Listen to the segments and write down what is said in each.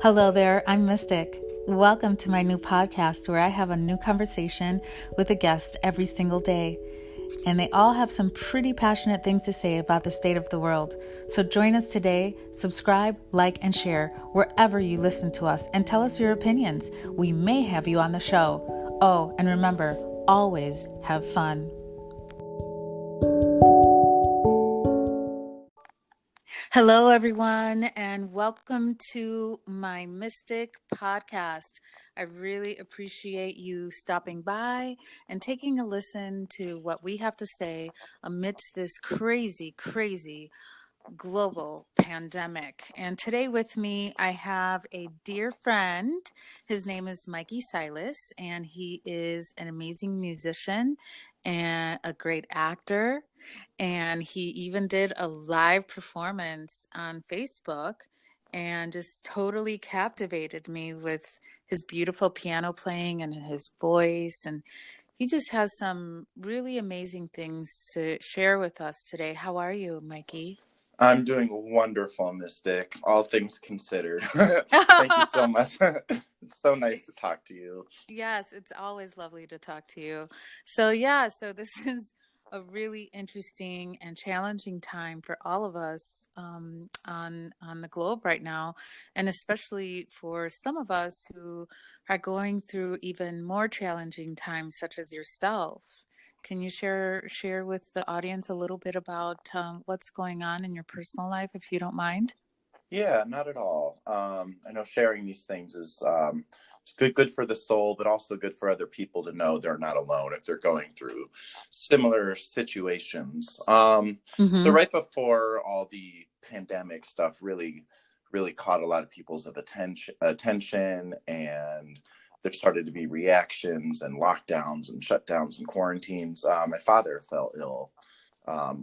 Hello there, I'm Mystic. Welcome to my new podcast where I have a new conversation with a guest every single day. And they all have some pretty passionate things to say about the state of the world. So join us today, subscribe, like, and share wherever you listen to us, and tell us your opinions. We may have you on the show. Oh, and remember, always have fun. Hello, everyone, and welcome to my Mystic podcast. I really appreciate you stopping by and taking a listen to what we have to say amidst this crazy global pandemic. And today with me, I have a dear friend. His name is Mikey Silas, and he is an amazing musician and a great actor. And he even did a live performance on Facebook and just totally captivated me with his beautiful piano playing and his voice. And he just has some really amazing things to share with us today. How are you, Mikey? I'm doing wonderful, Mystic, all things considered. Thank you so much. It's so nice to talk to you. Yes, it's always lovely to talk to you. So this is a really interesting and challenging time for all of us on the globe right now, and especially for some of us who are going through even more challenging times, such as yourself. Can you share with the audience a little bit about what's going on in your personal life, if you don't mind? Yeah, not at all. I know sharing these things is it's good for the soul, but also good for other people to know they're not alone if they're going through similar situations. So right before all the pandemic stuff really caught a lot of people's attention, and there started to be reactions and lockdowns and shutdowns and quarantines. My father fell ill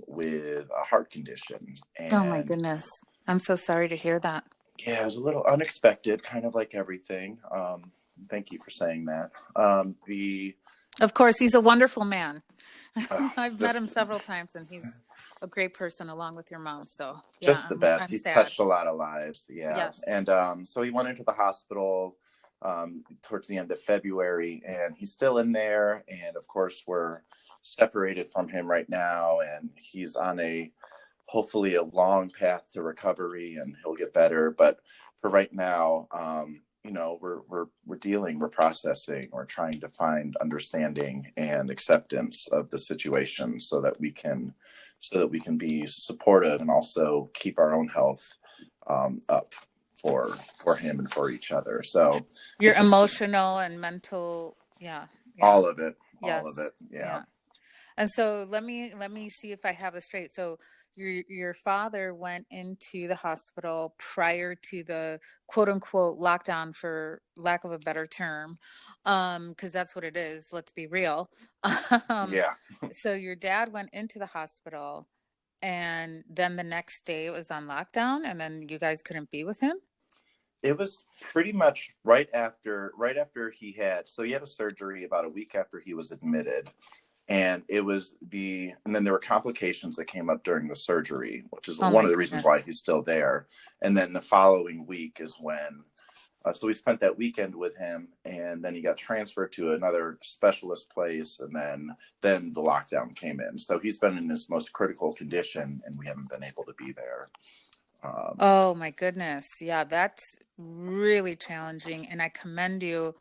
with a heart condition. Oh my And goodness. I'm so sorry to hear that. yeah, it was a little unexpected, kind of like everything. Thank you for saying that. Of course, he's a wonderful man. I've met Just him several times, and he's a great person along with your mom. So yeah, just the best. I'm He's sad. touched a lot of lives. Yeah. Yes. And so he went into the hospital towards the end of February, and he's still in there. And of course, we're separated from him right now, and he's on hopefully a long path to recovery, and he'll get better. But for right now, we're processing, we're trying to find understanding and acceptance of the situation so that we can be supportive and also keep our own health up for him and for each other. So Your emotional and mental, yeah. all of it. Yes. All of it. Yeah. And so let me see if I have this straight. So your father went into the hospital prior to the quote unquote lockdown, for lack of a better term, because that's what it is. Let's be real. Yeah. So your dad went into the hospital, and then the next day it was on lockdown, and then you guys couldn't be with him? It was pretty much right after he had a surgery about a week after he was admitted. And then there were complications that came up during the surgery, which is one of the reasons why he's still there. And then the following week is when, so we spent that weekend with him, and then he got transferred to another specialist place, and then the lockdown came in. So he's been in his most critical condition, and we haven't been able to be there. Oh my goodness. Yeah, that's really challenging. And I commend you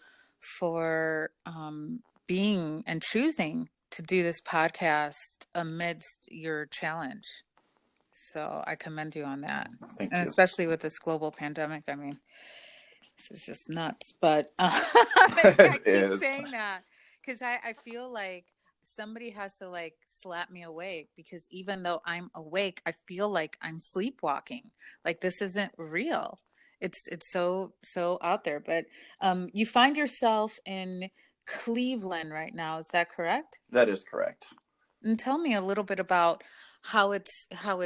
for being and choosing to do this podcast amidst your challenge. So I commend you on that. Thank And you. especially with this global pandemic. I mean, this is just nuts. But I keep saying that because I feel like somebody has to like slap me awake, because even though I'm awake, I feel like I'm sleepwalking. Like this isn't real. It's so out there. But you find yourself in Cleveland right now. Is that correct? That is correct. And tell me a little bit about how it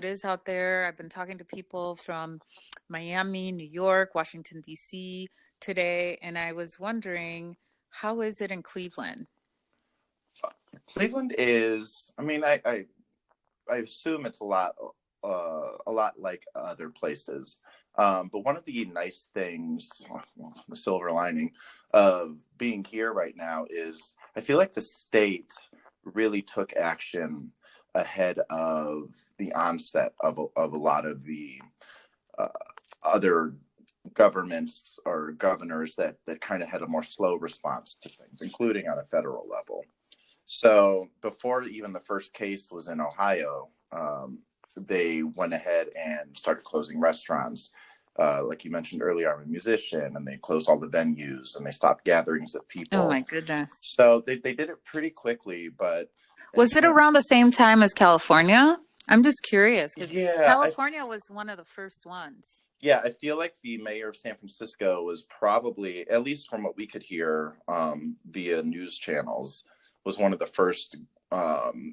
is out there. I've been talking to people from Miami, New York, Washington, D.C. today, and I was wondering, how is it in Cleveland? Cleveland is, I mean, I assume it's a lot like other places. But one of the nice things, the silver lining of being here right now is I feel like the state really took action ahead of the onset of a lot of the uh, other governments or governors that kind of had a more slow response to things, including on a federal level. So before even the first case was in Ohio, they went ahead and started closing restaurants. Like you mentioned earlier, I'm a musician, and they closed all the venues and they stopped gatherings of Oh people. my goodness. So they did it pretty quickly, but Was it around the same time as California? I'm just curious because yeah, California was one of the first ones. yeah, I feel like the mayor of San Francisco was probably, at least from what we could hear via news channels, was one of the first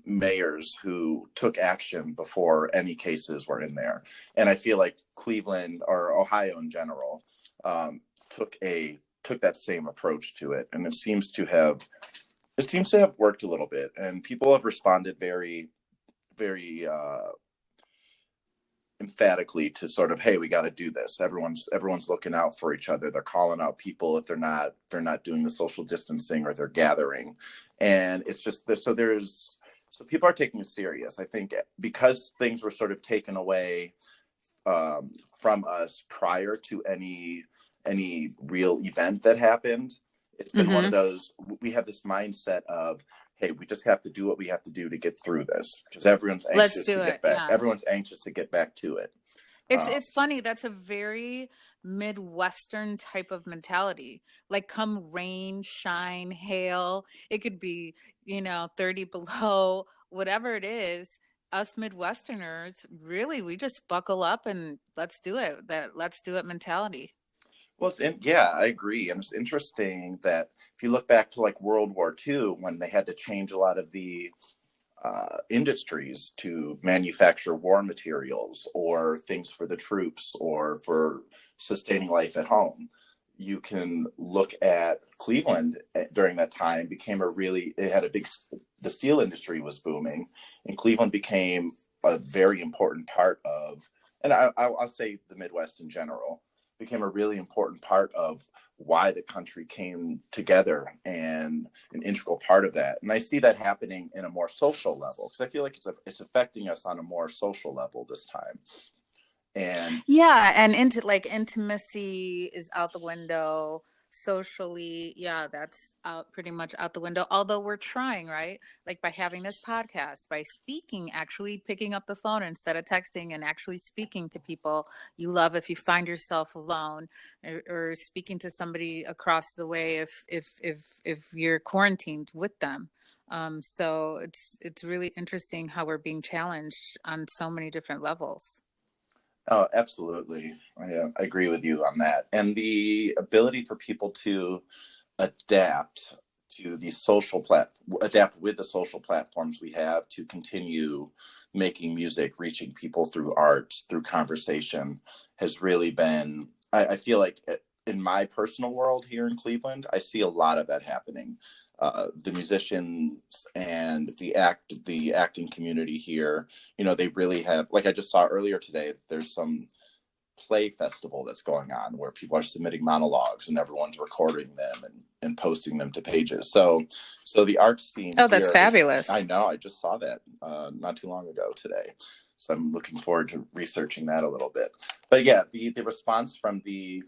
mayors who took action before any cases were in there. And I feel like Cleveland or Ohio in general um, took that same approach to it, and it seems to have worked a little bit, and people have responded very, very emphatically to sort of, hey, we got to do this. Everyone's looking out for each other. They're calling out people if they're not doing the social distancing or they're gathering, and it's just so people are taking it serious. I think because things were sort of taken away from us prior to any real event that happened. It's been one of those, we have this mindset of, hey, we just have to do what we have to do to get through this because everyone's anxious to get back. Yeah. Everyone's anxious to get back to it. It's funny. That's a very Midwestern type of mentality. Like come rain, shine, hail. It could be, 30 below, whatever it is. Us Midwesterners, really, we just buckle up and let's do it. That let's do it mentality. Well, yeah, I agree. And it's interesting that if you look back to like World War II, when they had to change a lot of the industries to manufacture war materials or things for the troops or for sustaining life at home, you can look at Cleveland during that time the steel industry was booming, and Cleveland became a very important part of, and I'll say the Midwest in general became a really important part of why the country came together and an integral part of that. And I see that happening in a more social level because I feel like it's affecting us on a more social level this time. And yeah, and intimacy is out the window. Socially, yeah, that's out pretty much out the window. Although we're trying, right? Like by having this podcast, by speaking, actually picking up the phone instead of texting and actually speaking to people you love if you find yourself alone, or speaking to somebody across the way if you're quarantined with them. So it's really interesting how we're being challenged on so many different levels. oh, absolutely. I agree with you on that. And the ability for people to adapt to the adapt with the social platforms we have to continue making music, reaching people through art, through conversation has really been, I feel like in my personal world here in Cleveland, I see a lot of that happening. The musicians and the acting community here, they really have, like I just saw earlier today, there's some play festival that's going on where people are submitting monologues and everyone's recording them and posting them to pages. So the art scene. Oh, that's fabulous. I know. I just saw that not too long ago today. So I'm looking forward to researching that a little bit. But yeah, the response from the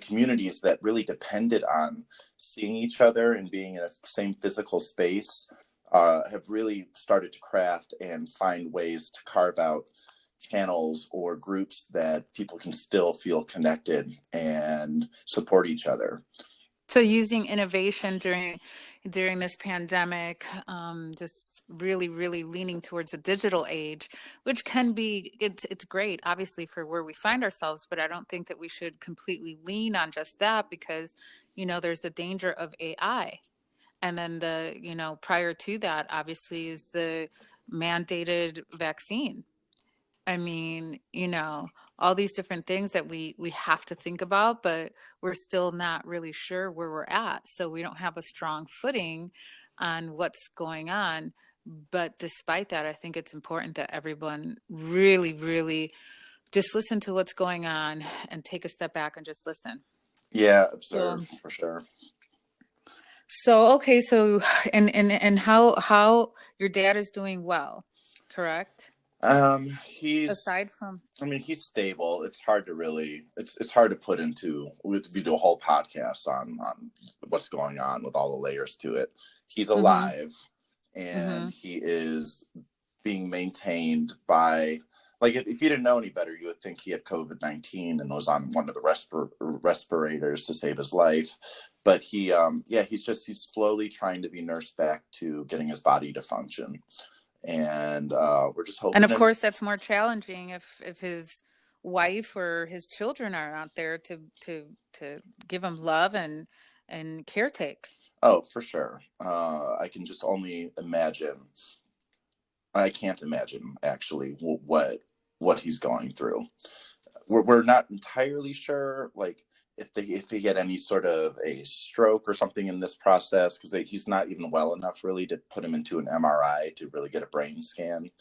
communities that really depended on seeing each other and being in a same physical space have really started to craft and find ways to carve out channels or groups that people can still feel connected and support each other. So using innovation during this pandemic, just really, really leaning towards a digital age, which can be, it's great, obviously, for where we find ourselves, but I don't think that we should completely lean on just that because, there's a danger of AI. And then prior to that, obviously, is the mandated vaccine. I mean, all these different things that we have to think about, but we're still not really sure where we're at. So we don't have a strong footing on what's going on. But despite that, I think it's important that everyone really, really just listen to what's going on and take a step back and just listen. Yeah, observe for sure. So okay, so and how your dad is doing well, correct? He's Aside from I mean, he's stable. It's hard to really, it's hard to put into, we do a whole podcast on what's going on with all the layers to it. He's mm-hmm, alive, and mm-hmm. he is being maintained by, like, if you didn't know any better, you would think he had COVID-19 and was on one of the respirators to save his life. But he's slowly trying to be nursed back to getting his body to function. And we're just And hoping. of course, that's more challenging if his wife or his children are out there to give him love and caretake. Oh, for sure. I can just only imagine. I can't imagine actually what he's going through. We're not entirely sure, like, if they get any sort of a stroke or something in this process, because he's not even well enough really to put him into an MRI to really get a brain scan.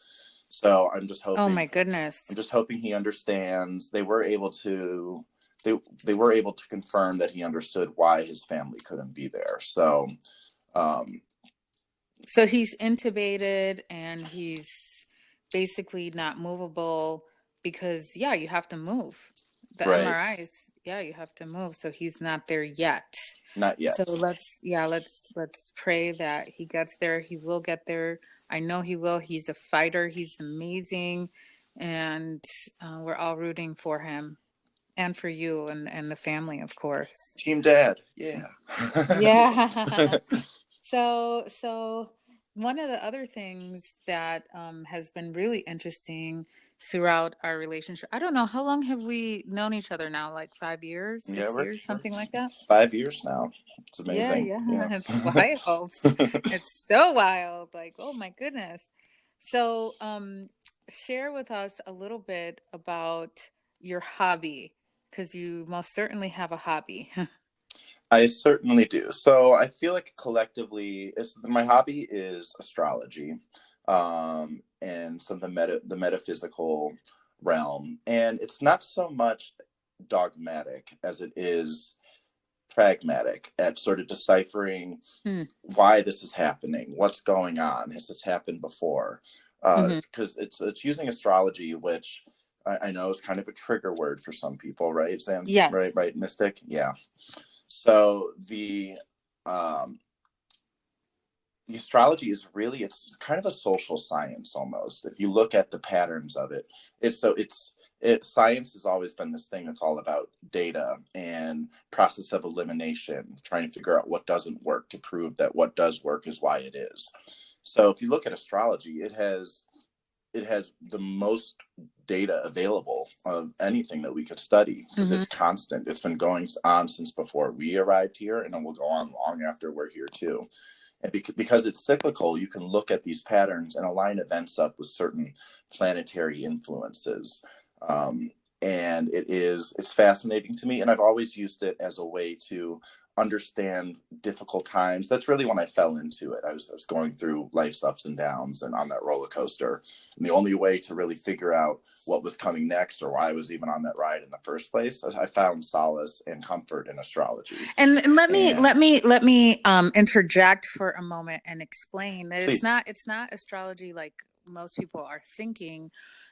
So I'm just Oh hoping. my goodness. I'm just hoping he understands. They were able to confirm that he understood why his family couldn't be there. So So he's intubated and he's basically not movable because you have to move. The right, MRIs, you have to move. So he's not there yet. not yet. So let's pray that he gets there. He will get there. I know he will. He's a fighter. He's amazing, and we're all rooting for him and for you and the family, of course. Team Dad, yeah. Yeah. So one of the other things that has been really interesting throughout our relationship, I don't know, how long have we known each other now? Like 5 years, Yeah, 6 years, something like that? 5 years now. It's amazing. Yeah, Yeah. it's wild. It's so wild. Like, oh my goodness. So, share with us a little bit about your hobby, because you most certainly have a hobby. I certainly do. So I feel like collectively, my hobby is astrology, and some of the metaphysical realm, and it's not so much dogmatic as it is pragmatic at sort of deciphering why this is happening, what's going on, has this happened before? Because it's using astrology, which I know is kind of a trigger word for some people, right, Sam? Yes. Right, mystic, yeah. So the astrology is really, it's kind of a social science almost. If you look at the patterns of it, science has always been this thing that's all about data and process of elimination, trying to figure out what doesn't work to prove that what does work is why it is. So if you look at astrology, it has the most data available of anything that we could study, because it's constant. It's been going on since before we arrived here, and it will go on long after we're here too. And because it's cyclical, you can look at these patterns and align events up with certain planetary influences. And it's fascinating to me. And I've always used it as a way to understand difficult times. That's really when I fell into it. I was going through life's ups and downs and on that roller coaster. And the only way to really figure out what was coming next, or why I was even on that ride in the first place, I found solace and comfort in astrology. And let me interject for a moment and explain that Please. it's not astrology like most people are thinking,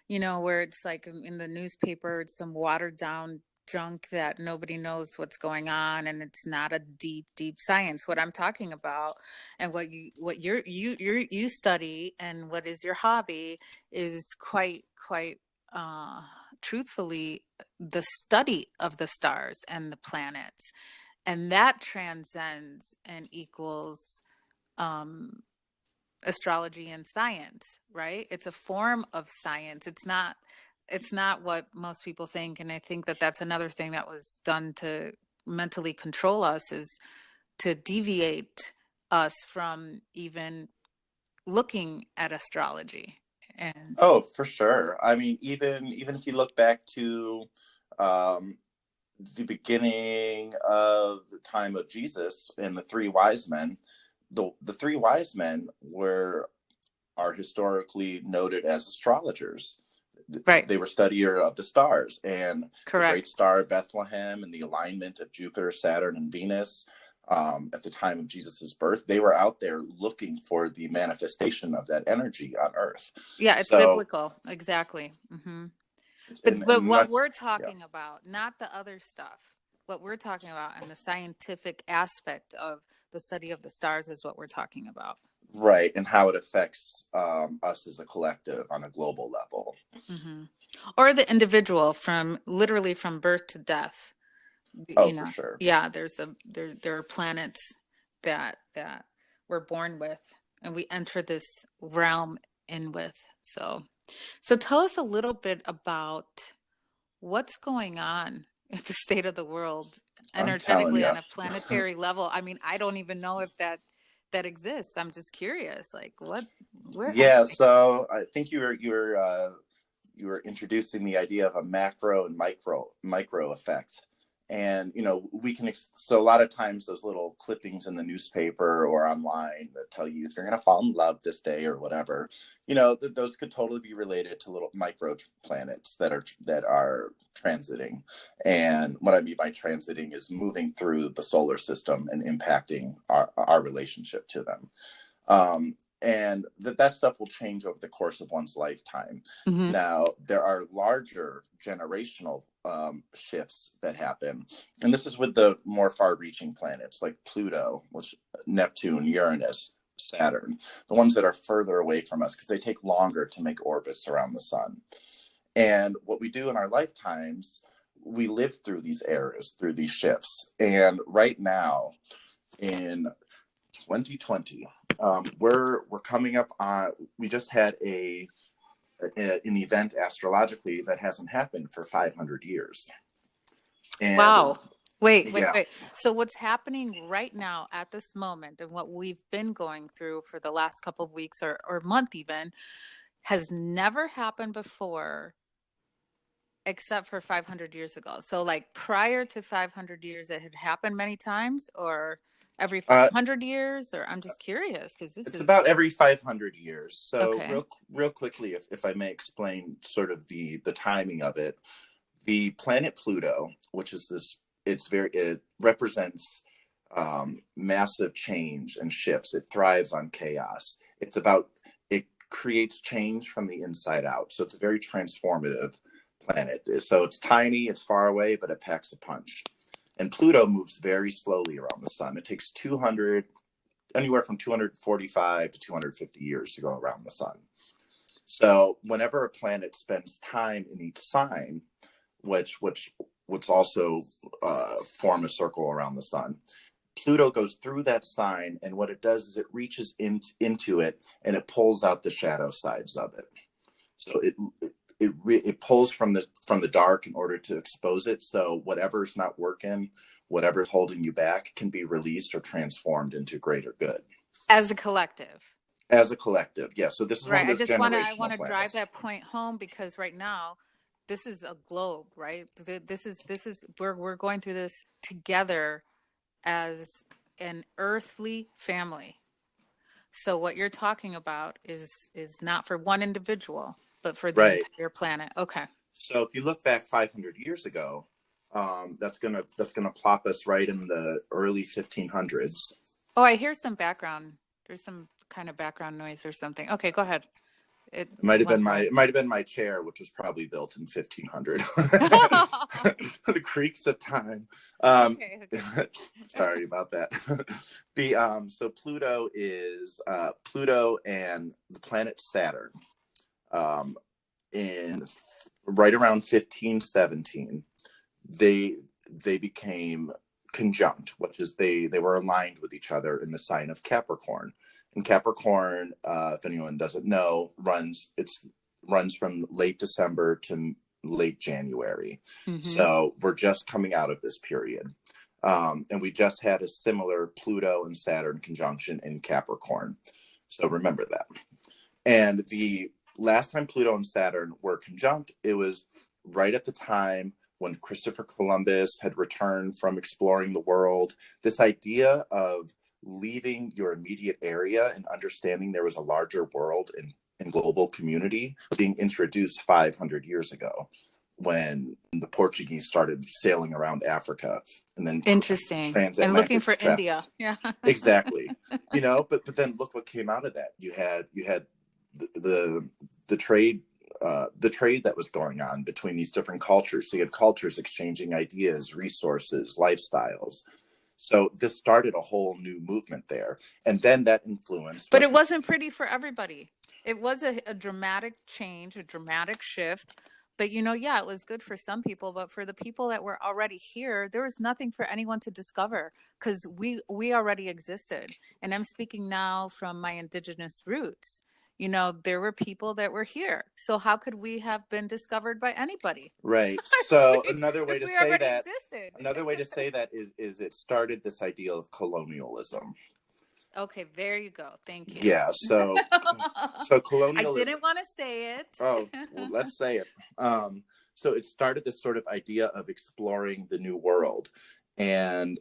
where it's like in the newspaper, it's some watered down junk that nobody knows what's going on, and it's not a deep science. What I'm talking about, and what you study, and what is your hobby, is quite truthfully the study of the stars and the planets, and that transcends and equals astrology and science, right? It's a form of science. It's not what most people think. And I think that that's another thing that was done to mentally control us, is to deviate us from even looking at astrology. And oh, for sure. I mean, even if you look back to the beginning of the time of Jesus and the three wise men, the three wise men are historically noted as astrologers. Right. They were studier of the stars, and the great Correct. star of Bethlehem and the alignment of Jupiter, Saturn, and Venus at the time of Jesus's birth. They were out there looking for the manifestation of that energy on Earth. Yeah, it's So, biblical. Exactly. Hmm. and, But and what much, we're yeah. talking about, not the other stuff. What we're talking about and the scientific aspect of the study of the stars is what we're talking about. Right, and how it affects us as a collective on a global level. Hmm. Or the individual from literally from birth to death. Oh, You for know, sure. yeah, there are planets that we're born with, and we enter this realm in with. So tell us a little bit about what's going on at the state of the world I'm telling energetically you. on a planetary level. I mean, I don't even know if that exists. I'm just curious, like we're Yeah, happening. so I think you were introducing the idea of a macro and micro effect. And we can so a lot of times those little clippings in the newspaper or online that tell you if you're going to fall in love this day or whatever, those could totally be related to little micro planets that are transiting. And what I mean by transiting is moving through the solar system and impacting our relationship to them. And that stuff will change over the course of one's lifetime. Hmm. Now, there are larger generational shifts that happen, and this is with the more far-reaching planets like Pluto, which Neptune, Uranus, Saturn, the ones that are further away from us because they take longer to make orbits around the sun. And what we do in our lifetimes, we live through these eras, through these shifts. And right now, in 2020, we're coming up on. We just had an event astrologically that hasn't happened for 500 years, and Wow. Wait, wait, yeah, wait. So what's happening right now at this moment and what we've been going through for the last couple of weeks or month even has never happened before except for 500 years ago. So like prior to 500 years, it had happened many times or every uh, 500 years, or I'm just curious because this it's is about every 500 years. So okay. real quickly, if I may explain sort of the timing of it, the planet Pluto, which is it represents massive change and shifts. It thrives on chaos. It creates change from the inside out. So it's a very transformative planet. So it's tiny, it's far away, but it packs a punch. And Pluto moves very slowly around the sun. It takes anywhere from 245 to 250 years to go around the sun. So whenever a planet spends time in each sign, which also form a circle around the sun, Pluto goes through that sign, and what it does is it reaches into it and it pulls out the shadow sides of it. So it pulls from the dark in order to expose it. So whatever's not working, whatever's holding you back, can be released or transformed into greater good. As a collective. As a collective, yeah. So this is one Right. of those I want generational to drive planets. that point home because right now this is a globe, right? This is we're going through this together as an earthly family. So what you're talking about is not for one individual, but for the Right. entire planet. Okay. So if you look back 500 years ago, that's gonna plop us right in the early 1500s. Oh, I hear some background. There's some kind of background noise or something. Okay, go ahead. It might have Went been away. my chair, which was probably built in 1500. The creaks of time. Okay, okay. Sorry about that. The so Pluto and the planet Saturn. Um, in right around 1517, they became conjunct, which is they were aligned with each other in the sign of Capricorn. And Capricorn, if anyone doesn't know, runs from late December to late January. Mm-hmm. So we're just coming out of this period. And we just had a similar Pluto and Saturn conjunction in Capricorn. So remember that. And the last time Pluto and Saturn were conjunct, it was right at the time when Christopher Columbus had returned from exploring the world. This idea of leaving your immediate area and understanding there was a larger world and global community was being introduced 500 years ago when the Portuguese started sailing around Africa and then Interesting. And looking transatlantic for traffic. India. Yeah. Exactly. But then look what came out of that. You had the trade that was going on between these different cultures. So you had cultures exchanging ideas, resources, lifestyles. So this started a whole new movement there. And then that influenced. But it wasn't pretty for everybody. It was a dramatic change, a dramatic shift. But yeah, it was good for some people. But for the people that were already here, there was nothing for anyone to discover because we already existed. And I'm speaking now from my indigenous roots. There were people that were here. So how could we have been discovered by anybody? Right. So another way if to we say already that existed. is it started this idea of colonialism. Okay, there you go. Thank you. Yeah. So I colonialism. didn't want to say it. Oh, well, let's say it. So it started this sort of idea of exploring the new world, and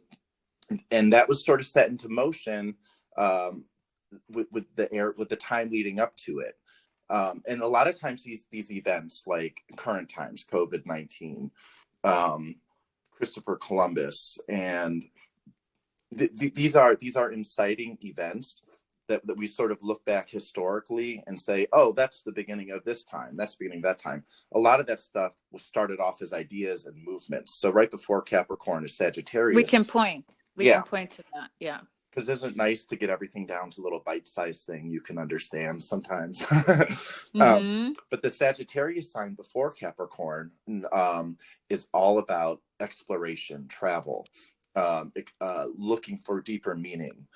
that was sort of set into motion with the time leading up to it. And a lot of times these events, like current times, COVID-19, Christopher Columbus, and these are inciting events that we sort of look back historically and say, oh, that's the beginning of this time, that's the beginning of that time. A lot of that stuff was started off as ideas and movements. So right before Capricorn is Sagittarius. We can point to that. Yeah. Because isn't it nice to get everything down to a little bite-sized thing you can understand sometimes? But the Sagittarius sign before Capricorn is all about exploration, travel, looking for deeper meaning,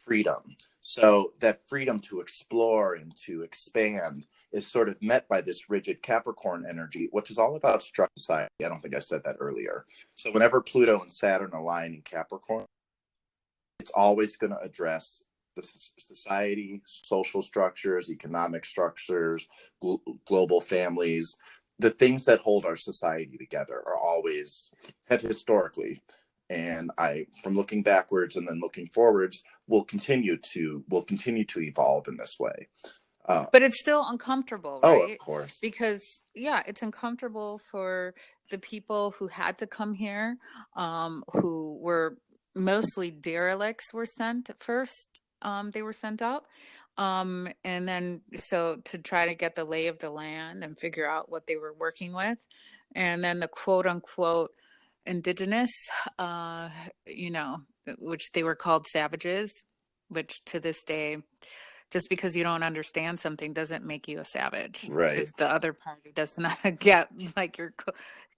freedom. So that freedom to explore and to expand is sort of met by this rigid Capricorn energy, which is all about structured society. I don't think I said that earlier. So whenever Pluto and Saturn align in Capricorn, it's always going to address the society, social structures, economic structures, global families. The things that hold our society together have historically, and from looking backwards and then looking forwards, will continue to evolve in this way. But it's still uncomfortable, right? Oh, of course. Because it's uncomfortable for the people who had to come here, who were mostly derelicts were sent first. They were sent out. And then so to try to get the lay of the land and figure out what they were working with. And then the quote unquote indigenous, which they were called savages, which to this day, just because you don't understand something doesn't make you a savage. Right. If the other party does not get like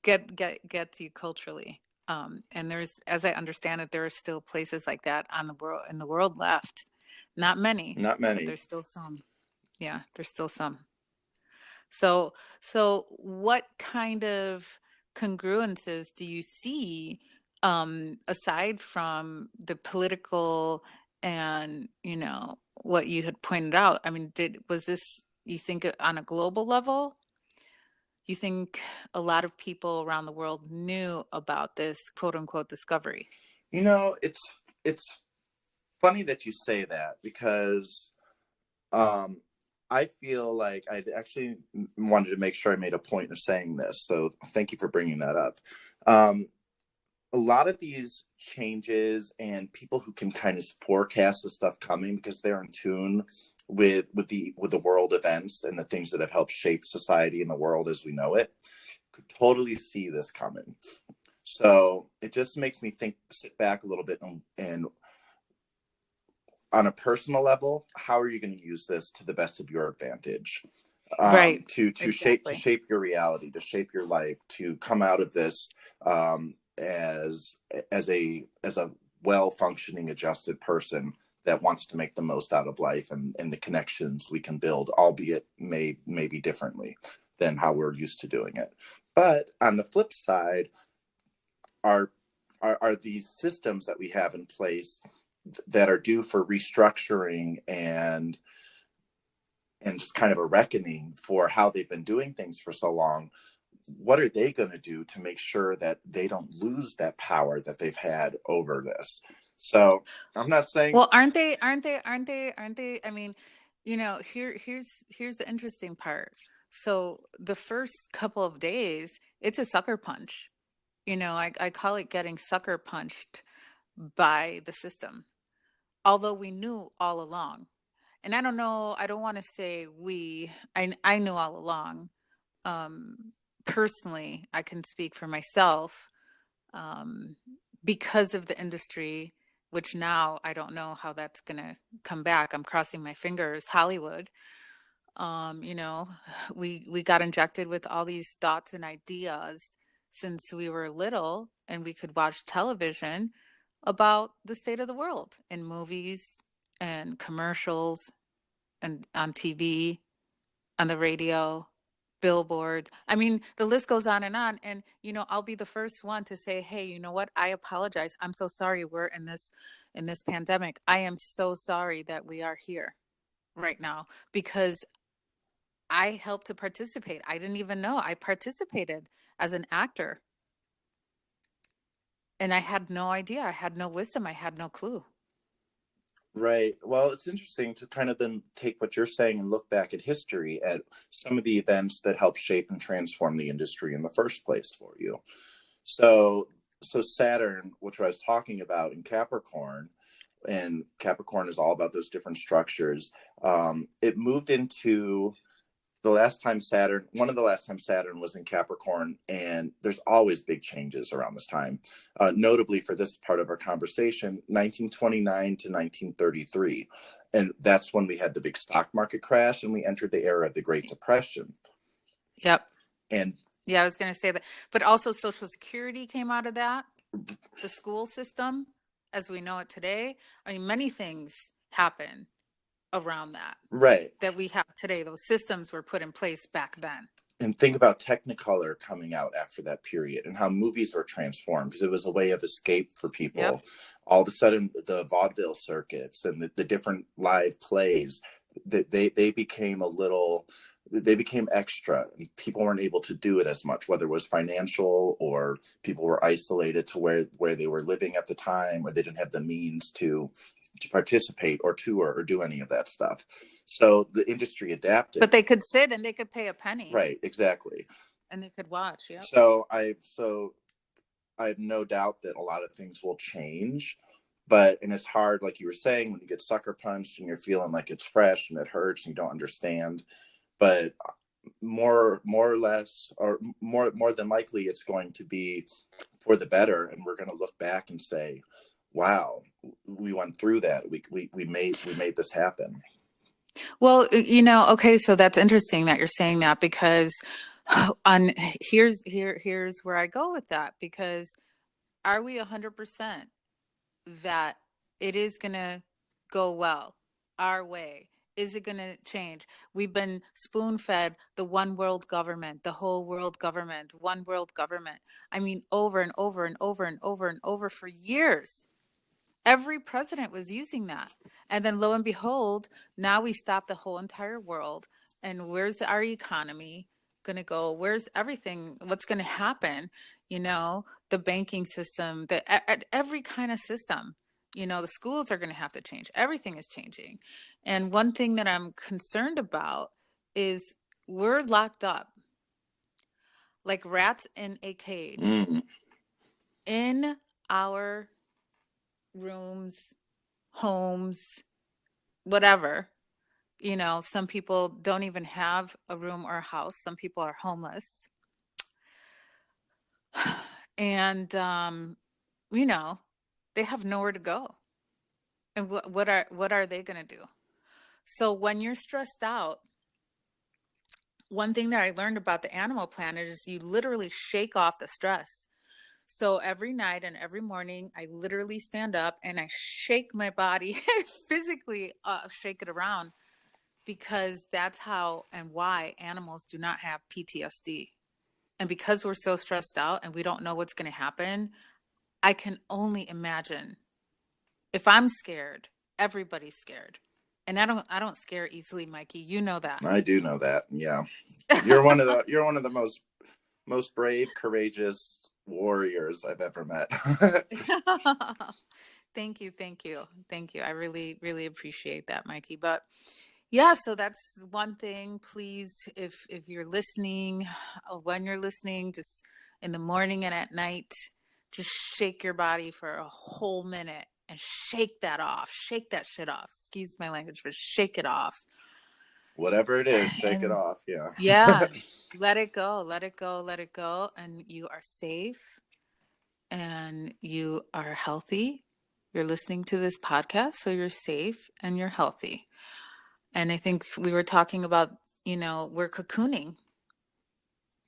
gets you culturally. And there's, as I understand it, there are still places like that in the world left. Not many. Not many. But there's still some. Yeah, there's still some. So what kind of congruences do you see aside from the political and what you had pointed out? I mean, was this, you think, on a global level? You think a lot of people around the world knew about this quote unquote discovery? It's funny that you say that, because I feel like I actually wanted to make sure I made a point of saying this. So thank you for bringing that up. A lot of these changes and people who can kind of forecast the stuff coming because they're in tune with the world events and the things that have helped shape society and the world as we know it, could totally see this coming. So it just makes me sit back a little bit and on a personal level, how are you going to use this to the best of your advantage? Right. To exactly. shape your reality, to shape your life, to come out of this as a well-functioning, adjusted person that wants to make the most out of life and the connections we can build, albeit maybe differently than how we're used to doing it. But on the flip side, are these systems that we have in place that are due for restructuring and just kind of a reckoning for how they've been doing things for so long. What are they going to do to make sure that they don't lose that power that they've had over this? So I'm not saying. Well, aren't they? I mean, Here's the interesting part. So the first couple of days, it's a sucker punch. I call it getting sucker punched by the system, although we knew all along. And I don't know, I don't want to say I knew all along. Personally, I can speak for myself, um, because of the industry, which now I don't know how that's going to come back. I'm crossing my fingers, Hollywood. um, you know, we got injected with all these thoughts and ideas since we were little, and we could watch television about the state of the world in movies and commercials and on TV, on the radio, billboards. I mean, the list goes on and on. And I'll be the first one to say, "Hey, you know what? I apologize. I'm so sorry we're in this pandemic. I am so sorry that we are here right now because I helped to participate. I didn't even know I participated as an actor, and I had no idea. I had no wisdom. I had no clue." Right. Well, it's interesting to kind of then take what you're saying and look back at history at some of the events that helped shape and transform the industry in the first place for you. So, so Saturn, which I was talking about in Capricorn, and Capricorn is all about those different structures. It moved into one of the last times Saturn was in Capricorn, and there's always big changes around this time. Notably for this part of our conversation, 1929 to 1933. And that's when we had the big stock market crash and we entered the era of the Great Depression. Yep. And yeah, I was going to say that. But also Social Security came out of that, the school system as we know it today. I mean, many things happen around that we have today. Those systems were put in place back then. And think about Technicolor coming out after that period and how movies were transformed because it was a way of escape for people. Yep. All of a sudden, the vaudeville circuits and the different live plays, they became they became extra, and people weren't able to do it as much, whether it was financial or people were isolated to where they were living at the time, or they didn't have the means to participate or tour or do any of that stuff. So the industry adapted. But they could sit and they could pay a penny. Right, exactly. And they could watch. Yeah. So I have no doubt that a lot of things will change. And it's hard, like you were saying, when you get sucker punched and you're feeling like it's fresh and it hurts and you don't understand. But more or less, or more than likely, it's going to be for the better, and we're going to look back and say, wow, we went through that. We made this happen. Well, okay, so that's interesting that you're saying that, because here's where I go with that, because are we 100% that it is going to go well our way? Is it going to change? We've been spoon-fed the one world government, the whole world government, one world government. I mean, over and over and over and over and over for years. Every president was using that. And then lo and behold, now we stop the whole entire world. And where's our economy going to go? Where's everything? What's going to happen? The banking system, every kind of system. The schools are going to have to change. Everything is changing. And one thing that I'm concerned about is we're locked up like rats in a cage in our rooms, homes, whatever. Some people don't even have a room or a house. Some people are homeless. And, they have nowhere to go. And what are they going to do? So when you're stressed out, one thing that I learned about the Animal Planet is you literally shake off the stress. So every night and every morning, I literally stand up and I shake my body, physically shake it around, because that's how and why animals do not have PTSD. And because we're so stressed out and we don't know what's going to happen, I can only imagine. If I'm scared, everybody's scared. And I don't scare easily, Mikey. You know that. I do know that. Yeah. You're one of the most brave, courageous warriors I've ever met. Thank you. I really, really appreciate that, Mikey. But Yeah, so that's one thing. Please, if you're listening, when you're listening, just in the morning and at night, just shake your body for a whole minute and shake that off. Shake that shit off. Excuse my language, but shake it off. Whatever it is, shake it And off. Yeah. yeah, let it go, let it go, let it go. And you are safe and you are healthy. You're listening to this podcast, so you're safe and you're healthy. And I think we were talking about, we're cocooning.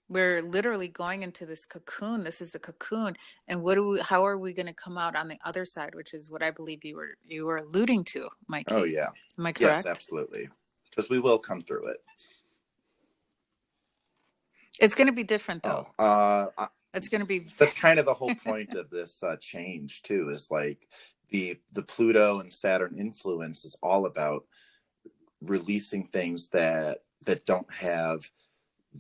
We're literally going into this cocoon. This is a cocoon. And how are we going to come out on the other side, which is what I believe you were alluding to, Oh, Mikey. yeah. Am I Yes, correct? absolutely. Because we will come through it. It's going to be different though. Oh, It's going to be that's kind of the whole point of this change too, is like the Pluto and Saturn influence is all about releasing things that don't have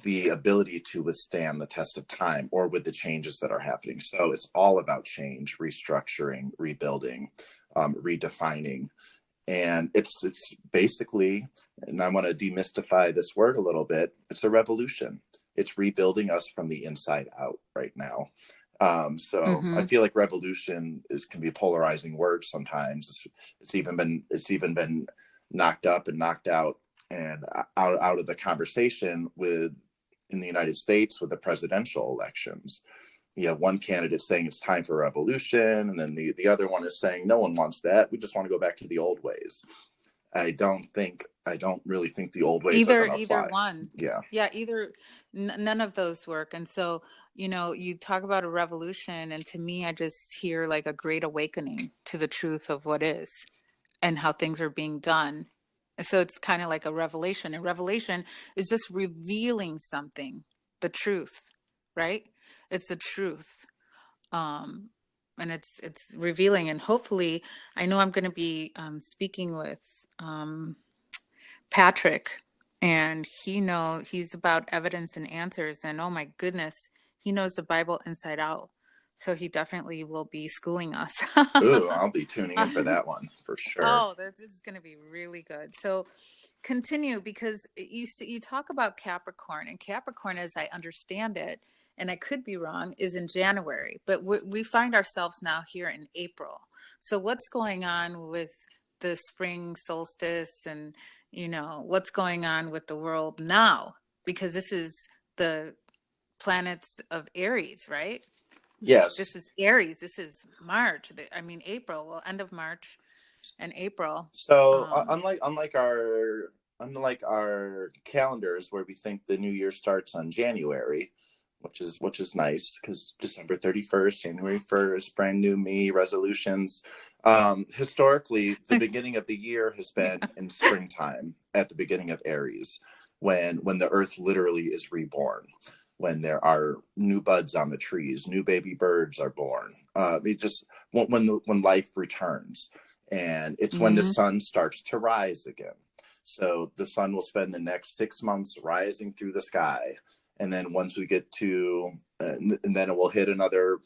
the ability to withstand the test of time or with the changes that are happening. So it's all about change, restructuring, rebuilding, redefining. And it's basically, and I want to demystify this word a little bit, it's a revolution. It's rebuilding us from the inside out right now. So I mm-hmm. feel like revolution can be a polarizing word sometimes. It's even been knocked up and knocked out and out of the conversation in the United States with the presidential elections. You have one candidate saying it's time for revolution, and then the other one is saying no one wants that. We just want to go back to the old ways. I don't really think the old ways are going to Either apply. one. Yeah. Yeah, none of those work. And so, you talk about a revolution, and to me, I just hear like a great awakening to the truth of what is and how things are being done. So it's kind of like a revelation. And revelation is just revealing something, the truth, right? It's the truth. Um, and it's revealing. And hopefully, I know I'm going to be speaking with Patrick, and he's about evidence and answers. And oh my goodness, he knows the Bible inside out. So he definitely will be schooling us. Ooh, I'll be tuning in for that one for sure. Oh, this is going to be really good. So continue, because you talk about Capricorn, and Capricorn, as I understand it, and I could be wrong, is in January, but we find ourselves now here in April. So what's going on with the spring solstice, and what's going on with the world now? Because this is the planets of Aries, right? This Yes. is Aries. This is March. April. Well, end of March and April. So Um, unlike our calendars where we think the new year starts on January, which is nice because December 31st, January 1st, brand new me, resolutions. Historically, the beginning of the year has been in springtime at the beginning of Aries, when the earth literally is reborn, when there are new buds on the trees, new baby birds are born. It just when life returns, and it's when the mhm. sun starts to rise again. So the sun will spend the next 6 months rising through the sky, and then once we get to, and then it will hit another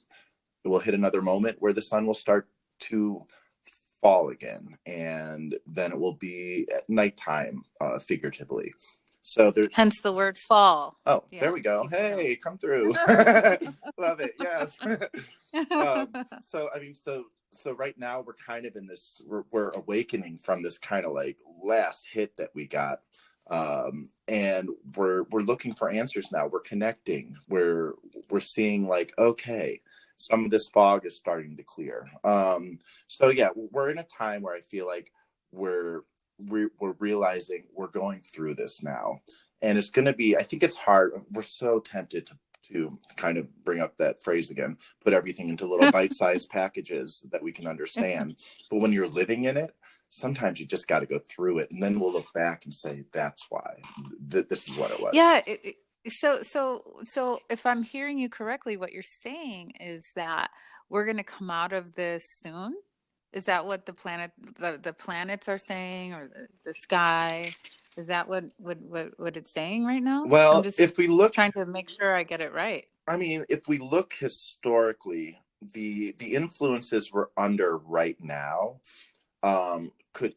moment where the sun will start to fall again, and then it will be at nighttime, figuratively. So there's Hence the word fall. Oh, there Yeah, we go. people know. Hey, come through. Love it. Yes. So I mean, so right now we're kind of in this. We're awakening from this kind of like last hit that we got, and we're looking for answers now. We're connecting. We're seeing like, okay, some of this fog is starting to clear. So yeah, we're in a time where I feel like we're realizing we're going through this now, and it's going to be, I think it's hard. We're so tempted to kind of bring up that phrase again, put everything into little bite-sized packages that we can understand. But when you're living in it, sometimes you just got to go through it, and then we'll look back and say, that's why this is what it was. Yeah. So if I'm hearing you correctly, what you're saying is that we're going to come out of this soon. Is that what the planets are saying, or the sky? Is that what it's saying right now? I'm Well, just if we look, trying to make sure I get it right. I mean, if we look historically, the influences we're under right now, could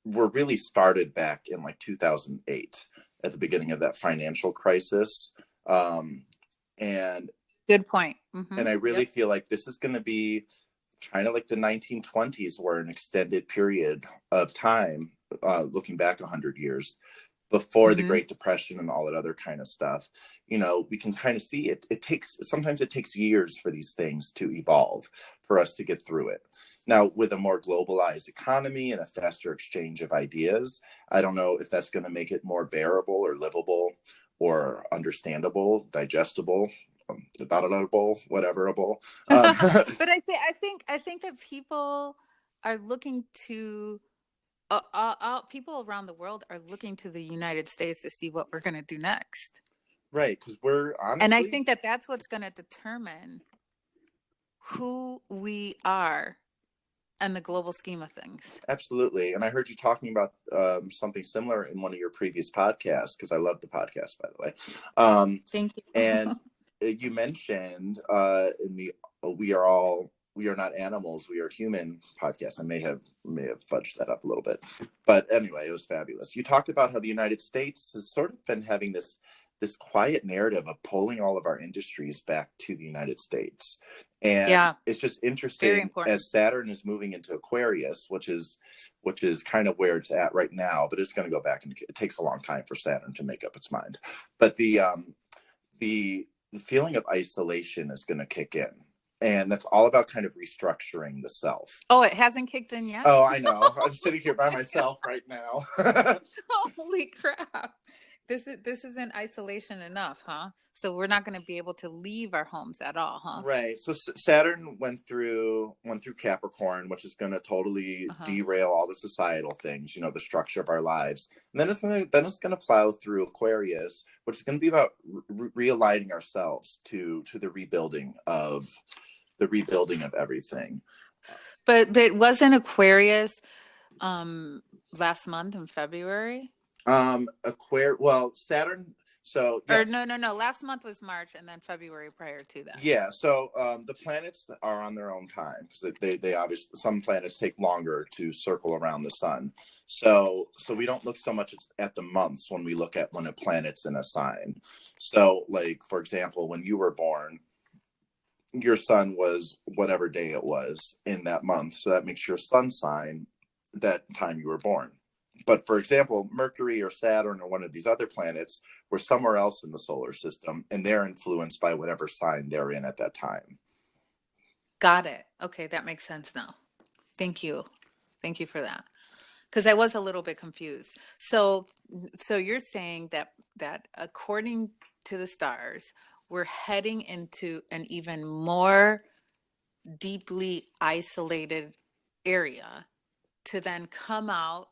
were really started back in like 2008 at the beginning of that financial crisis. And Good point. Mm-hmm. and I really Yep. feel like this is going to be kind of like the 1920s, were an extended period of time, looking back 100 years before the Mm-hmm. Great Depression and all that other kind of stuff. We can kind of see it. Sometimes it takes years for these things to evolve, for us to get through it. Now, with a more globalized economy and a faster exchange of ideas, I don't know if that's going to make it more bearable or livable or understandable, digestible, downloadable, whateverable. But I think that people are looking to people around the world are looking to the United States to see what we're going to do next. Right, because we're And I honestly, think that that's what's going to determine who we are in the global scheme of things. absolutely. And I heard you talking about something similar in one of your previous podcasts, because I love the podcast, by the way. Thank you. And you mentioned in the we are not animals, we are human podcast. I may have fudged that up a little bit, but anyway, it was fabulous. You talked about how the United States has sort of been having this quiet narrative of pulling all of our industries back to the United States. And Yeah, it's just very interesting, important. as Saturn is moving into Aquarius, which is kind of where it's at right now, but it's going to go back, and it takes a long time for Saturn to make up its mind. But the feeling of isolation is going to kick in. And that's all about kind of restructuring the self. Oh, it hasn't kicked in yet? Oh, I know. I'm sitting here by myself right now. Holy crap. This isn't isolation enough, huh? So we're not going to be able to leave our homes at all, huh? Right. So Saturn went through Capricorn, which is going to totally derail all the societal things, the structure of our lives. And then it's going to plow through Aquarius, which is going to be about realigning ourselves to the rebuilding of everything. But wasn't Aquarius last month in February? Saturn. So yes. Or no. Last month was March, and then February prior to that. Yeah. So the planets are on their own time, because they obviously, some planets take longer to circle around the sun. So we don't look so much at the months when we look at when a planet's in a sign. So, like, for example, when you were born, your sun was whatever day it was in that month. So that makes your sun sign that time you were born. But for example, Mercury or Saturn or one of these other planets were somewhere else in the solar system, and they're influenced by whatever sign they're in at that time. Got it. Okay, that makes sense now. Thank you. Thank you for that. Because I was a little bit confused. So you're saying that according to the stars, we're heading into an even more deeply isolated area to then come out,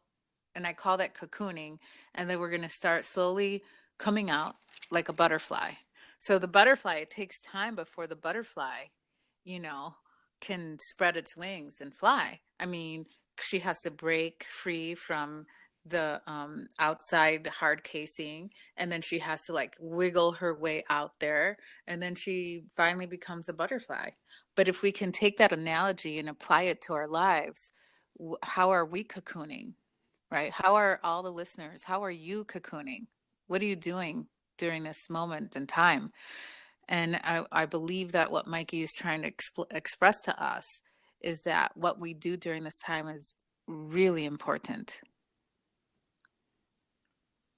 and I call that cocooning, and then we're going to start slowly coming out like a butterfly. So the butterfly, it takes time before the butterfly, can spread its wings and fly. I mean, she has to break free from the outside hard casing, and then she has to like wiggle her way out there, and then she finally becomes a butterfly. But if we can take that analogy and apply it to our lives, how are we cocooning, right? How are all the listeners, how are you cocooning? What are you doing during this moment in time? And I believe that what Mikey is trying to express to us is that what we do during this time is really important.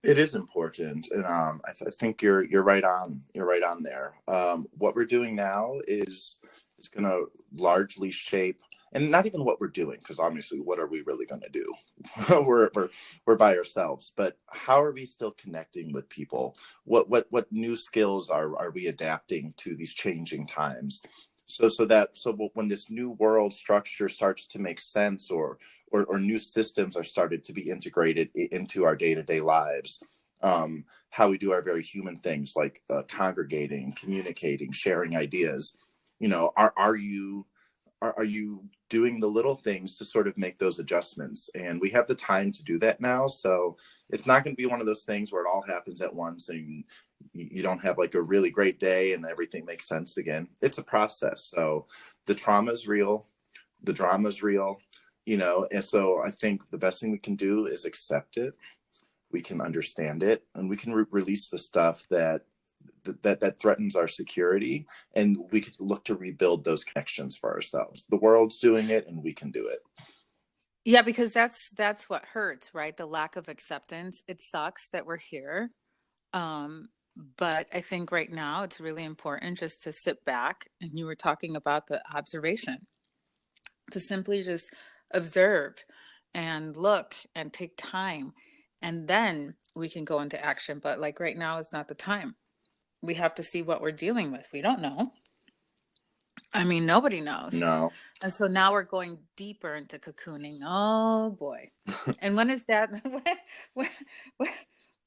It is important, and I think you're right on. You're right on there. What we're doing now is going to largely shape, and not even what we're doing, because obviously, what are we really going to do? we're by ourselves. But how are we still connecting with people? What new skills are we adapting to these changing times? So when this new world structure starts to make sense, or new systems are started to be integrated into our day-to-day lives, how we do our very human things like congregating, communicating, sharing ideas, are you doing the little things to sort of make those adjustments? And we have the time to do that now. So it's not going to be one of those things where it all happens at once and you don't have like a really great day and everything makes sense again. It's a process. So the trauma is real. The drama is real. And so I think the best thing we can do is accept it. We can understand it, and we can release the stuff that threatens our security, and we could look to rebuild those connections for ourselves. The world's doing it, and we can do it. Yeah, because that's what hurts, right? The lack of acceptance. It sucks that we're here. But I think right now it's really important just to sit back, and you were talking about the observation, to simply just observe and look and take time, and then we can go into action. But like right now is not the time. We have to see what we're dealing with. We don't know. I mean, nobody knows. No. And so now we're going deeper into cocooning. Oh boy. And when is that? when, when,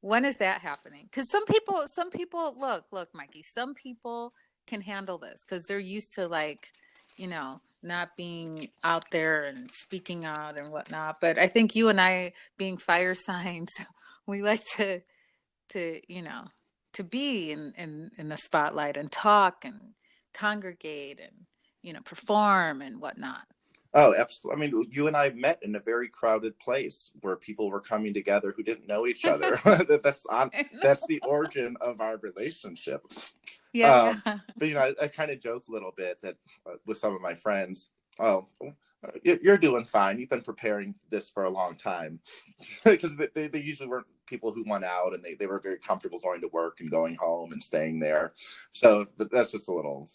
when is that happening? Because some people, look, Mikey, some people can handle this because they're used to, like, not being out there and speaking out and whatnot. But I think you and I, being fire signs, we like to be in the spotlight and talk and congregate and perform and whatnot. Oh, absolutely. I mean, you and I met in a very crowded place where people were coming together who didn't know each other. That's the origin of our relationship. Yeah. But I kind of joke a little bit that with some of my friends. Oh, you're doing fine. You've been preparing this for a long time, because they usually weren't people who went out, and they were very comfortable going to work and going home and staying there. So that's just a little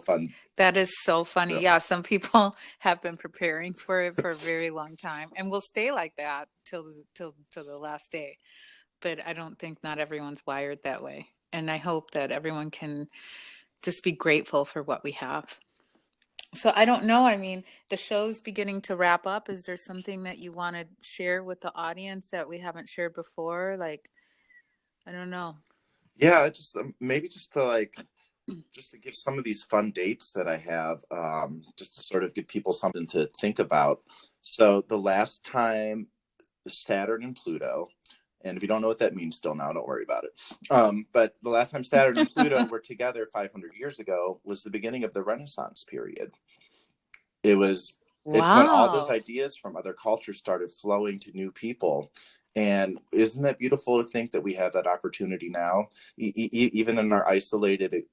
fun. That is so funny. Yeah, some people have been preparing for it for a very long time and will stay like that till the last day. But I don't think not everyone's wired that way. And I hope that everyone can just be grateful for what we have. So I don't know. I mean, the show's beginning to wrap up. Is there something that you want to share with the audience that we haven't shared before? Like, I don't know. Yeah, just maybe just to give some of these fun dates that I have, just to sort of give people something to think about. So the last time Saturn and Pluto, and if you don't know what that means still now, don't worry about it. But the last time Saturn and Pluto were together 500 years ago was the beginning of the Renaissance period. It's when all those Wow. ideas from other cultures started flowing to new people. And isn't that beautiful to think that we have that opportunity now? Even in our isolated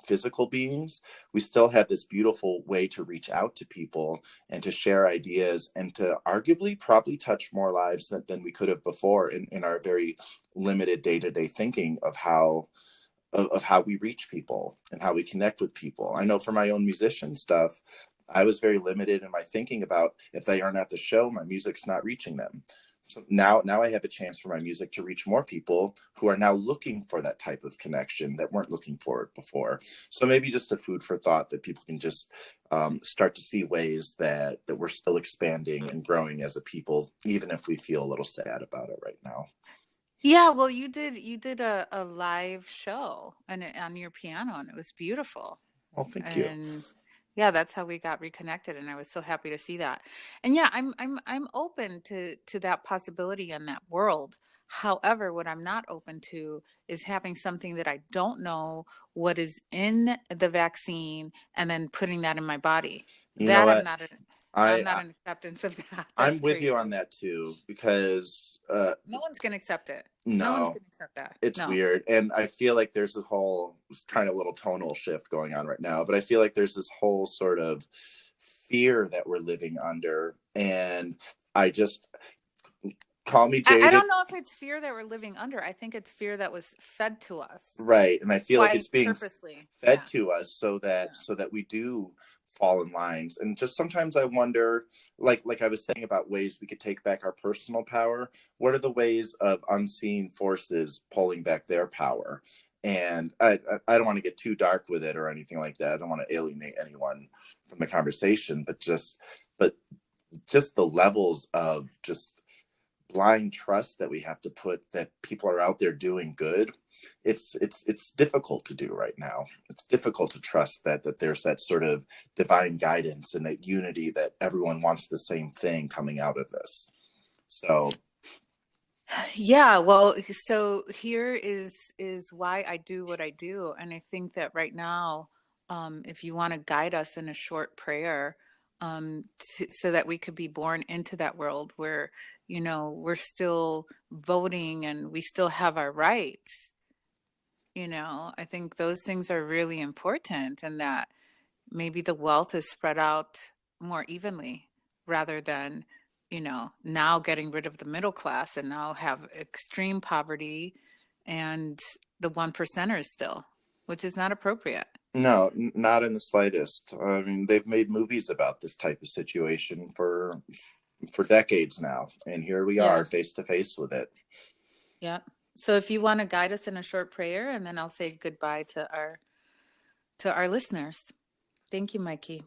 physical beings, we still have this beautiful way to reach out to people and to share ideas and to arguably probably touch more lives than we could have before in our very limited day-to-day thinking of how we reach people and how we connect with people. I know for my own musician stuff, I was very limited in my thinking about, if they aren't at the show, my music's not reaching them. So now I have a chance for my music to reach more people who are now looking for that type of connection that weren't looking for it before. So maybe just a food for thought that people can just start to see ways that we're still expanding and growing as a people, even if we feel a little sad about it right now. Yeah, well, you did a live show on your piano, and it was beautiful. Well, thank you. And yeah, that's how we got reconnected, and I was so happy to see that. And yeah, I'm open to that possibility in that world. However, what I'm not open to is having something that I don't know what is in the vaccine and then putting that in my body. You know That what? I'm I, not an acceptance of that. I'm That's with you crazy. on that too, because No one's gonna accept it. No one's no, gonna accept that. it's No. weird. And I feel like there's a whole kind of little tonal shift going on right now, but I feel like there's this whole sort of fear that we're living under. And I just, call me I jaded. don't know if it's fear that we're living under. I think it's fear that was fed to us Right. And I feel like quite it's being purposely. fed Yeah. to us so Yeah. that we do fall in lines. And just sometimes I wonder, like I was saying about ways we could take back our personal power, what are the ways of unseen forces pulling back their power? And I don't want to get too dark with it or anything like that. I don't want to alienate anyone from the conversation, but just the levels of just blind trust that we have to put that people are out there doing good. It's difficult to do right now. It's difficult to trust that there's that sort of divine guidance and that unity, that everyone wants the same thing coming out of this. So Yeah, well, so here is why I do what I do. And I think that right now, if you want to guide us in a short prayer, so that we could be born into that world where, we're still voting and we still have our rights. I think those things are really important, and that maybe the wealth is spread out more evenly rather than, now getting rid of the middle class and now have extreme poverty and the one percenters still, which is not appropriate. No, not in the slightest. I mean, they've made movies about this type of situation for decades now, and here we Yeah. are face to face with it. Yeah. So if you want to guide us in a short prayer, and then I'll say goodbye to our listeners. Thank you, Mikey.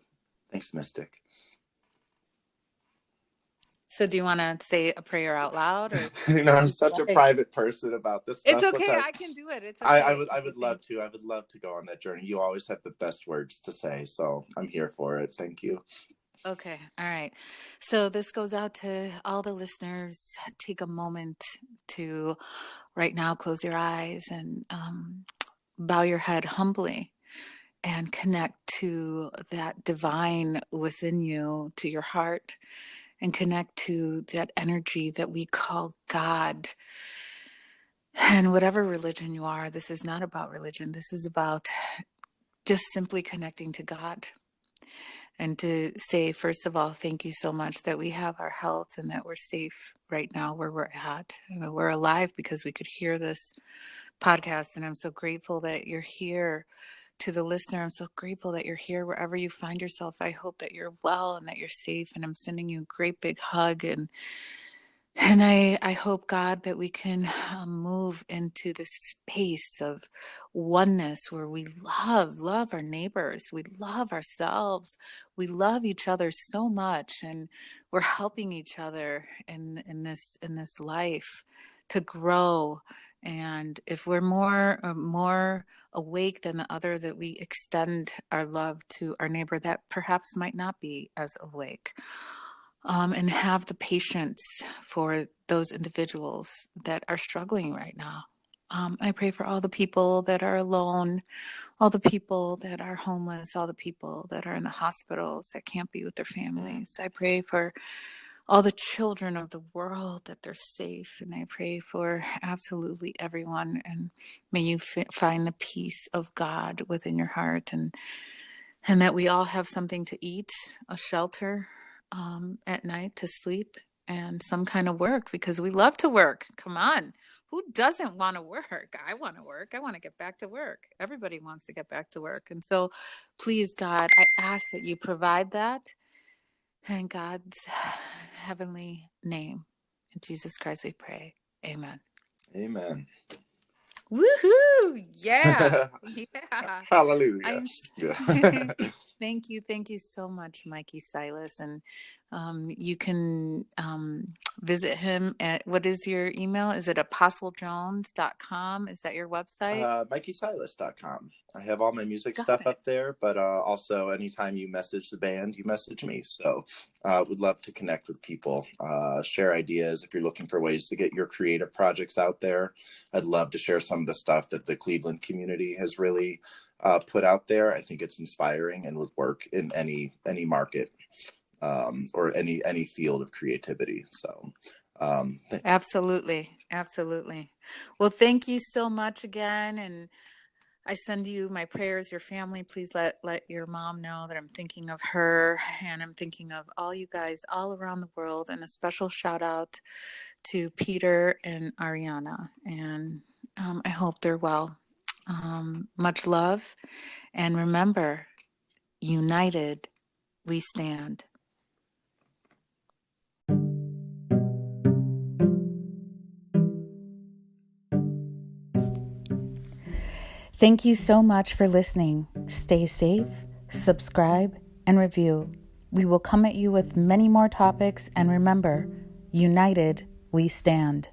Thanks, Mystic. So do you want to say a prayer out loud, or I'm such a private person about this stuff. It's okay. Sometimes I can do it. It's okay. I would love to. I would love to go on that journey. You always have the best words to say, so I'm here for it. Thank you. Okay. All right. So this goes out to all the listeners. Take a moment to right now close your eyes and bow your head humbly and connect to that divine within you, to your heart, and connect to that energy that we call God. And whatever religion you are, this is not about religion. This is about just simply connecting to God. And to say, first of all, thank you so much that we have our health and that we're safe right now where we're at. We're alive because we could hear this podcast. And I'm so grateful that you're here. To the listener, I'm so grateful that you're here wherever you find yourself. I hope that you're well and that you're safe. And I'm sending you a great big hug. And I hope, God, that we can move into this space of oneness where we love our neighbors. We love ourselves. We love each other so much, and we're helping each other in this life to grow. And if we're more awake than the other, that we extend our love to our neighbor that perhaps might not be as awake. And have the patience for those individuals that are struggling right now. I pray for all the people that are alone, all the people that are homeless, all the people that are in the hospitals that can't be with their families. I pray for all the children of the world that they're safe. And I pray for absolutely everyone. And may you find the peace of God within your heart, and that we all have something to eat, a shelter, at night to sleep, and some kind of work, because we love to work. Come on. Who doesn't want to work? I want to work. I want to get back to work. Everybody wants to get back to work. And so please, God, I ask that you provide that in God's heavenly name. In Jesus Christ we pray. Amen. Amen. Woohoo! Yeah. Yeah. Hallelujah. Thank you so much, Mikey Silas. And you can visit him at, what is your email? Is it AppostleJones.com? Is that your website? MikeySilas.com. I have all my music stuff up there, but also anytime you message the band, you message me. So would love to connect with people, share ideas. If you're looking for ways to get your creative projects out there, I'd love to share some of the stuff that the Cleveland community has really put out there. I think it's inspiring and would work in any market or any field of creativity. So Absolutely. Well, thank you so much again. And I send you my prayers, your family. Please let your mom know that I'm thinking of her, and I'm thinking of all you guys all around the world. And a special shout out to Peter and Ariana. And I hope they're well. Much love. And remember, united we stand. Thank you so much for listening. Stay safe, subscribe, and review. We will come at you with many more topics, and remember, united we stand.